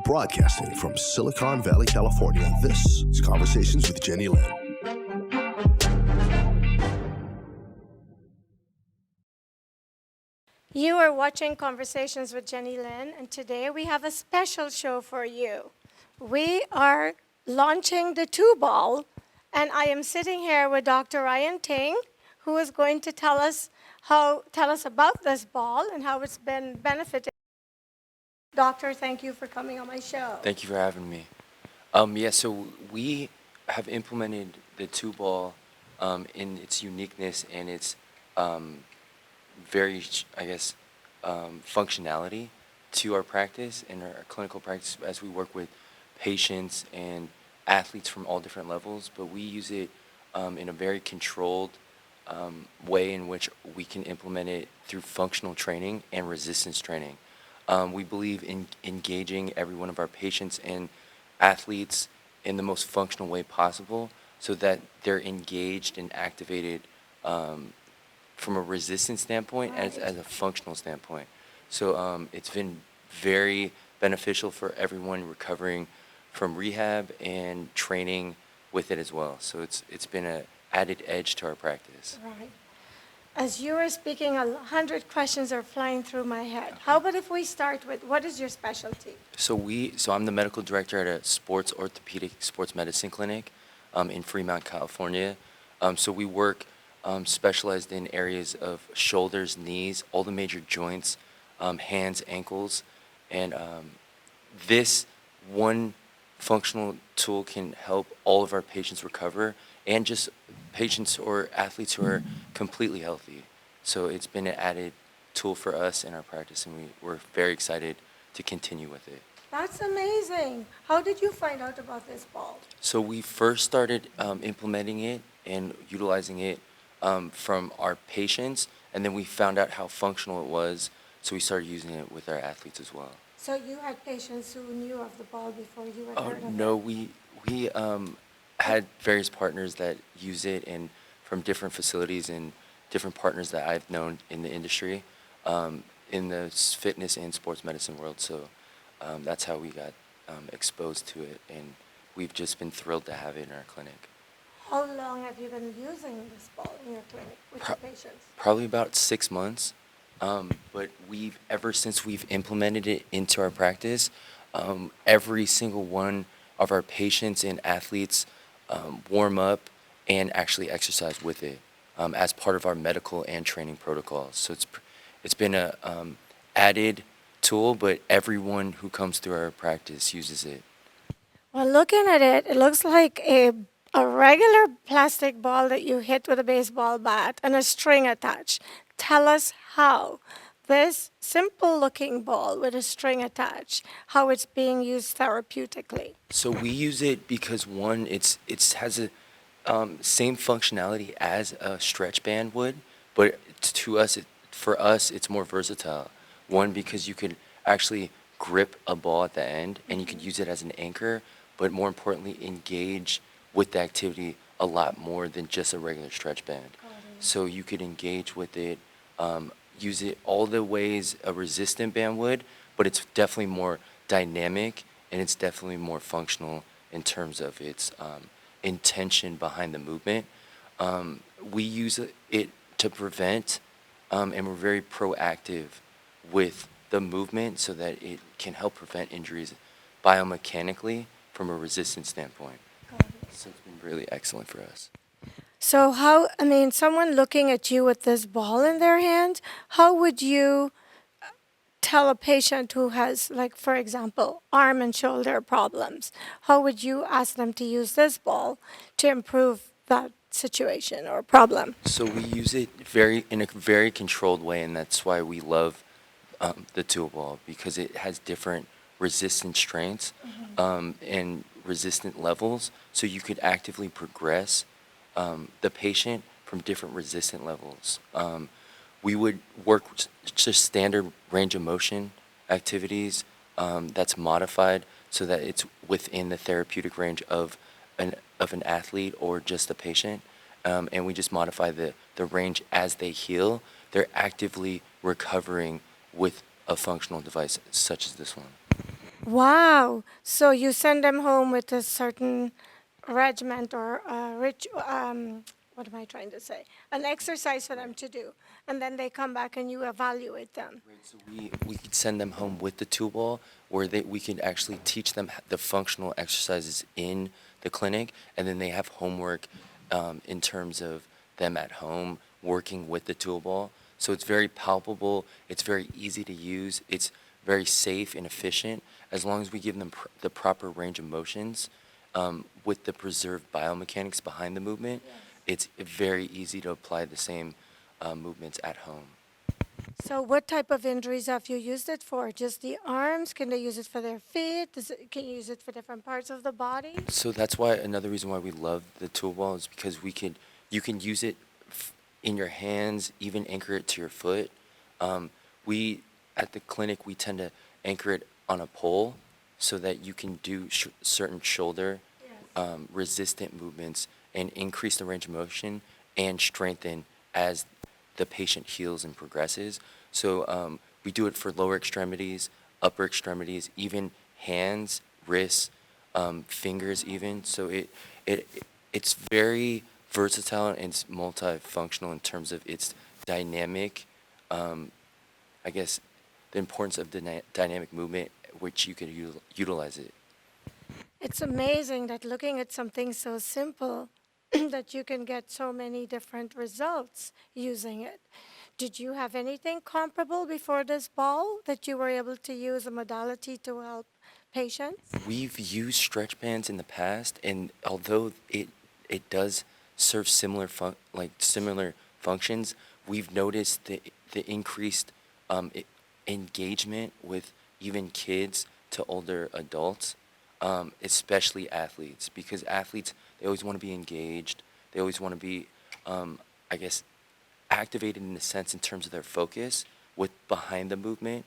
Broadcasting from Silicon Valley, California, this is Conversations with Jennylyn. You are watching Conversations with Jennylyn, and today we have a special show for you. We are launching the TuBall, and I am sitting here with Dr. Ting, who is going to tell us about this ball and how it's been benefiting. Doctor, thank you for coming on my show. Thank you for having me. So we have implemented the TuBall in its uniqueness and its very, functionality to our practice and our clinical practice as we work with patients and athletes from all different levels. But we use it in a very controlled way in which we can implement it through functional training and resistance training. We believe in engaging every one of our patients and athletes in the most functional way possible so that they're engaged and activated from a resistance standpoint as a functional standpoint. So it's been very beneficial for everyone recovering from rehab and training with it as well. So it's been an added edge to our practice. Right. As you are speaking, 100 questions are flying through my head. How about if we start with, what is your specialty? So I'm the medical director at a sports orthopedic sports medicine clinic in Fremont, California. So we work specialized in areas of shoulders, knees, all the major joints, hands, ankles, and this one functional tool can help all of our patients recover and just patients or athletes who are completely healthy. So it's been an added tool for us in our practice, and we're very excited to continue with it. That's amazing. How did you find out about this ball? So we first started implementing it and utilizing it from our patients, and then we found out how functional it was, so we started using it with our athletes as well. So you had patients who knew of the ball before you had heard of it? No, we had various partners that use it, and from different facilities and different partners that I've known in the industry, in the fitness and sports medicine world. So that's how we got exposed to it, and we've just been thrilled to have it in our clinic. How long have you been using this ball in your clinic with your patients? Probably about 6 months. But ever since we've implemented it into our practice, every single one of our patients and athletes warm up and actually exercise with it as part of our medical and training protocols. So it's been a added tool, but everyone who comes through our practice uses it. Well, looking at it, it looks like a regular plastic ball that you hit with a baseball bat and a string attached. Tell us how this simple-looking ball with a string attached, how it's being used therapeutically. So we use it because one, it has a same functionality as a stretch band would, but for us, it's more versatile. One, because you could actually grip a ball at the end, and you could use it as an anchor, but more importantly, engage with the activity a lot more than just a regular stretch band. So you could engage with it, use it all the ways a resistant band would, but it's definitely more dynamic and it's definitely more functional in terms of its intention behind the movement. We use it to prevent, and we're very proactive with the movement so that it can help prevent injuries biomechanically from a resistance standpoint. So it's been really excellent for us. So someone looking at you with this ball in their hand, how would you tell a patient who has, like, for example, arm and shoulder problems, how would you ask them to use this ball to improve that situation or problem? So we use it in a very controlled way, and that's why we love the TuBall, because it has different resistance strengths and resistant levels, so you could actively progress the patient from different resistant levels. We would work just standard range of motion activities that's modified so that it's within the therapeutic range of an athlete or just a patient, and we just modify the range as they heal. They're actively recovering with a functional device such as this one. Wow. So you send them home with a certain regiment or what am I trying to say? An exercise for them to do. And then they come back and you evaluate them. Right, so we could send them home with the tool ball, where we could actually teach them the functional exercises in the clinic, and then they have homework in terms of them at home working with the tool ball. So it's very palpable, it's very easy to use, it's very safe and efficient, as long as we give them the proper range of motions with the preserved biomechanics behind the movement. It's very easy to apply the same movements at home. So what type of injuries have you used it for? Just the arms? Can they use it for their feet? Can you use it for different parts of the body? So that's why another reason why we love the tool ball is because you can use it in your hands, even anchor it to your foot. We at the clinic we tend to anchor it on a pole so that you can do certain shoulder resistant movements and increase the range of motion and strengthen as the patient heals and progresses. So we do it for lower extremities, upper extremities, even hands, wrists, fingers even. So it's very versatile and it's multifunctional in terms of its dynamic, I guess, the importance of the dynamic movement, which you can utilize it. It's amazing that looking at something so simple that you can get so many different results using it. Did you have anything comparable before this ball that you were able to use a modality to help patients? We've used stretch bands in the past, and although it does serve similar functions, we've noticed the increased engagement with even kids to older adults, especially athletes, because athletes, they always want to be engaged. They always want to be, I guess, activated in a sense in terms of their focus with behind the movement.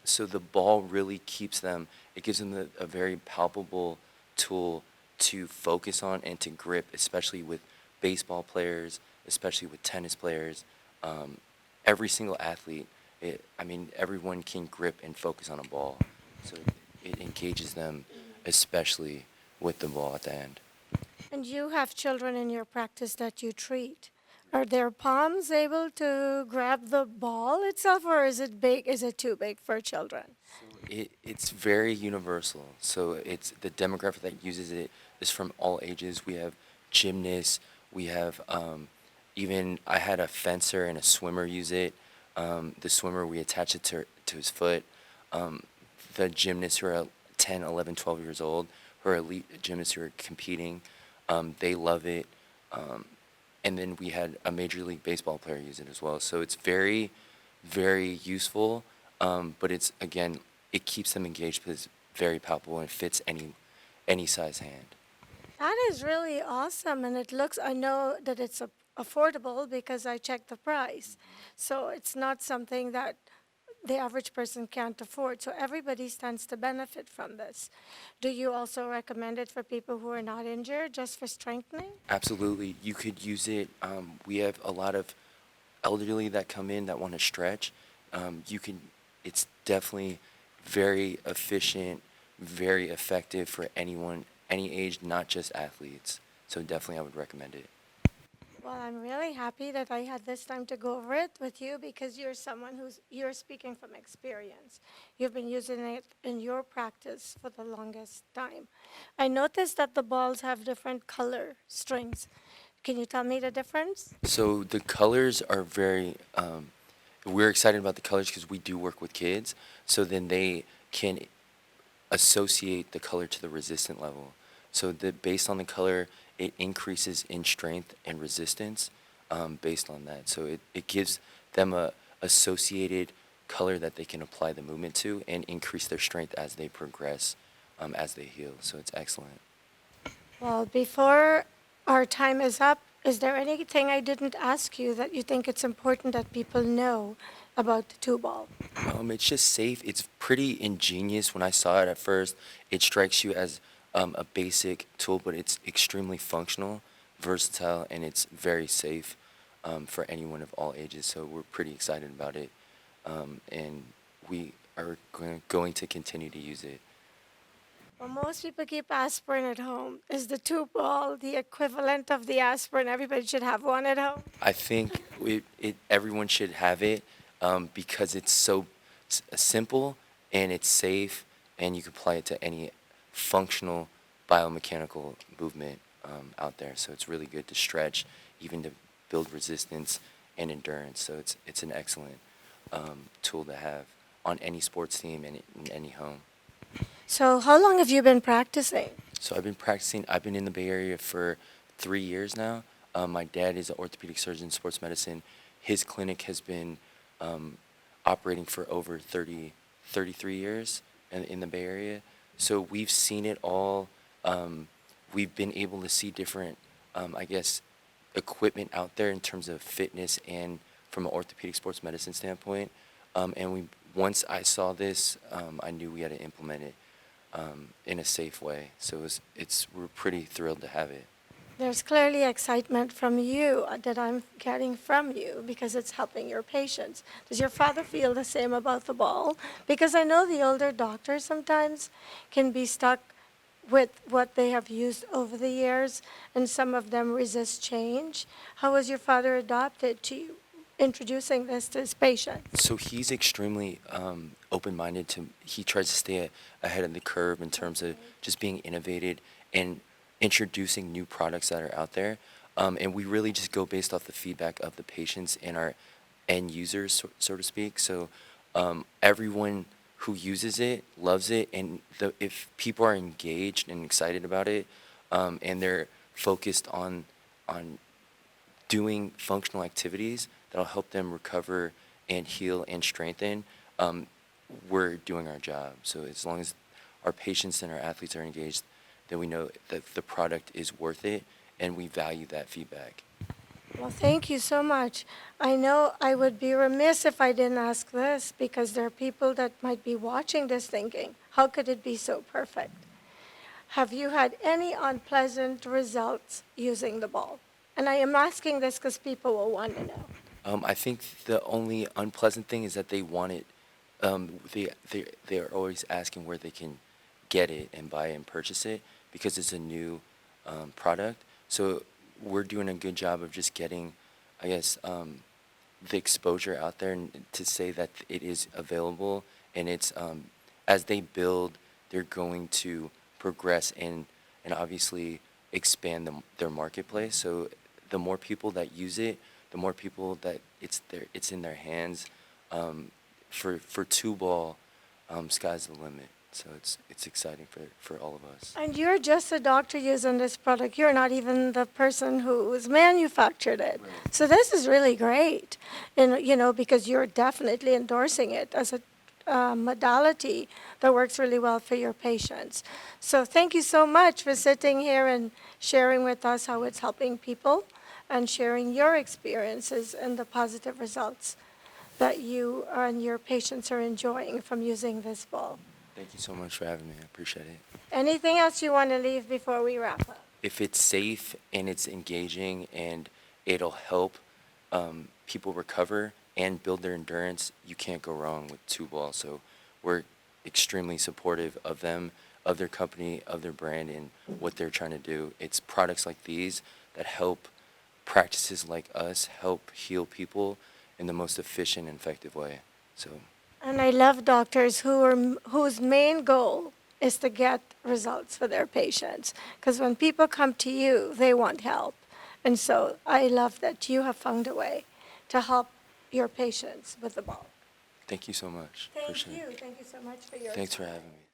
So the ball really keeps them, it gives them a very palpable tool to focus on and to grip, especially with baseball players, especially with tennis players. Every single athlete, everyone can grip and focus on a ball. So it engages them, especially with the ball at the end. And you have children in your practice that you treat. Are their palms able to grab the ball itself, or is it big? Is it too big for children? It's very universal. So it's the demographic that uses it is from all ages. We have gymnasts. We have even I had a fencer and a swimmer use it. The swimmer, we attach it to his foot. The gymnasts who are 10, 11, 12 years old, who are elite gymnasts who are competing, they love it. And then we had a Major League Baseball player use it as well. So it's very, very useful, but it's, again, it keeps them engaged because it's very palpable and fits any size hand. That is really awesome, and I know that it's affordable because I checked the price. So it's not something that the average person can't afford. So everybody stands to benefit from this. Do you also recommend it for people who are not injured, just for strengthening? Absolutely. You could use it. We have a lot of elderly that come in that want to stretch. It's definitely very efficient, very effective for anyone, any age, not just athletes. So definitely I would recommend it. Well, I'm really happy that I had this time to go over it with you because you're speaking from experience. You've been using it in your practice for the longest time. I noticed that the balls have different color strings. Can you tell me the difference? So the colors are we're excited about the colors because we do work with kids. So then they can associate the color to the resistant level. So based on the color, it increases in strength and resistance based on that. So it gives them a associated color that they can apply the movement to and increase their strength as they progress, as they heal. So it's excellent. Well, before our time is up, is there anything I didn't ask you that you think it's important that people know about the TuBall? It's just safe. It's pretty ingenious. When I saw it at first, it strikes you as a basic tool, but it's extremely functional, versatile, and it's very safe for anyone of all ages. So we're pretty excited about it, and we are going to continue to use it Well, most people keep aspirin at home. Is the TuBall the equivalent of the aspirin? Everybody should have one at home. I think everyone should have it because it's so simple and it's safe, and you can apply it to any functional biomechanical movement out there. So it's really good to stretch, even to build resistance and endurance. So it's an excellent tool to have on any sports team and in any home. So, how long have you been practicing? So I've been practicing. I've been in the Bay Area for 3 years now. My dad is an orthopedic surgeon in sports medicine. His clinic has been operating for over 33 years in the Bay Area. So we've seen it all. We've been able to see different, I guess, equipment out there in terms of fitness and from an orthopedic sports medicine standpoint. Once I saw this, I knew we had to implement it in a safe way. So we're pretty thrilled to have it. There's clearly excitement from you that I'm getting from you because it's helping your patients. Does your father feel the same about the ball? Because I know the older doctors sometimes can be stuck with what they have used over the years, and some of them resist change. How was your father adopted to you, introducing this to his patients? So he's extremely open-minded. He tries to stay ahead of the curve in terms of just being innovative and introducing new products that are out there. And we really just go based off the feedback of the patients and our end users, so to speak. So everyone who uses it loves it, and if people are engaged and excited about it, and they're focused on doing functional activities that'll help them recover and heal and strengthen, we're doing our job. So as long as our patients and our athletes are engaged, then we know that the product is worth it, and we value that feedback. Well, thank you so much. I know I would be remiss if I didn't ask this because there are people that might be watching this thinking, how could it be so perfect? Have you had any unpleasant results using the ball? And I am asking this because people will want to know. I think the only unpleasant thing is that they want it. They are always asking where they can get it and buy it and purchase it because it's a new product. So we're doing a good job of just getting, I guess, the exposure out there and to say that it is available. And it's as they build, they're going to progress and obviously expand their marketplace. So the more people that use it, the more people that it's in their hands. For TuBall, sky's the limit. So it's exciting for all of us. And you're just a doctor using this product. You're not even the person who's manufactured it. Right. So this is really great, and because you're definitely endorsing it as a modality that works really well for your patients. So thank you so much for sitting here and sharing with us how it's helping people and sharing your experiences and the positive results that you and your patients are enjoying from using this ball. Thank you so much for having me. I appreciate it. Anything else you want to leave before we wrap up? If it's safe and it's engaging and it'll help people recover and build their endurance, you can't go wrong with TuBall. So we're extremely supportive of them, of their company, of their brand, and what they're trying to do. It's products like these that help practices like us help heal people in the most efficient and effective way. So. And I love doctors whose main goal is to get results for their patients. Because when people come to you, they want help. And so I love that you have found a way to help your patients with the ball. Thank you so much. Thank Appreciate you. it. Thank you so much for your Thanks for time. having me.